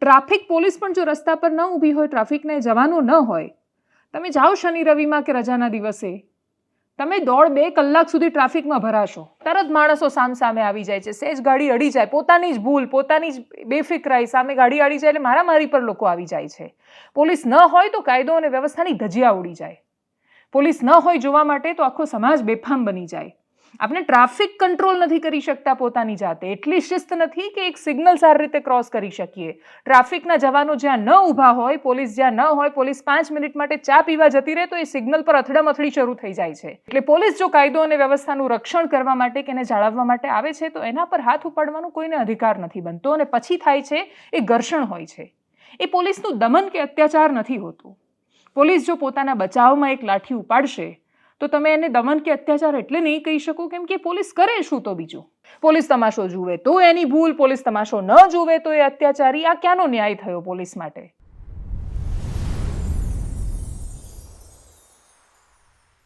Traffic police પણ જો રસ્તા પર ન ઊભી હોય, ટ્રાફિકને જવાનું ન હોય, તમે જાઓ શનિ રવિમાં કે રજાના દિવસે, તમે 1.5-2 કલાક સુધી ટ્રાફિકમાં ભરાશો, તરત માણસો સામે આવી જાય છે, સેજ ગાડી અડી જાય, પોતાની જ ભૂલ, પોતાની જ બેફિકરાઈ, સામે ગાડી અડી જાય એટલે મારામારી પર લોકો આવી જાય છે. પોલીસ ન હોય તો કાયદો અને વ્યવસ્થાની ધજિયા ઉડી જાય. પોલીસ ન હોય જોવા માટે તો આખો સમાજ બેફામ બની જાય. આપણે ટ્રાફિક કંટ્રોલ નથી કરી શકતા પોતાની જાતે, એટલી શિસ્ત નથી કે એક સિગ્નલ સારી રીતે ક્રોસ કરી શકીએ. ટ્રાફિકના જવાનો જ્યાં ન ઊભા હોય, પોલીસ જ્યાં ન હોય, પોલીસ 5 મિનિટ માટે ચા પીવા જતી રહે તો એ સિગ્નલ પર અથડામથડી શરૂ થઈ જાય છે. એટલે પોલીસ જો કાયદો અને વ્યવસ્થાનું રક્ષણ કરવા માટે કે એને જાળવવા માટે આવે છે તો એના પર હાથ ઉપાડવાનો કોઈને અધિકાર નથી બનતો, અને પછી થાય છે એ ઘર્ષણ હોય છે. એ પોલીસનું દમન કે અત્યાચાર નથી હોતું. પોલીસ જો પોતાના બચાવમાં એક લાઠી ઉપાડશે તો તમે એને દમન કે અત્યાચાર એટલે નહીં કહી શકો, કેમ કે પોલીસ કરે શું તો બીજું? પોલીસ તમાશો જુએ તો એની ભૂલ, પોલીસ તમાશો ન જુએ તો એ અત્યાચારી. આ ક્યાંનો ન્યાય થયો પોલીસ માટે?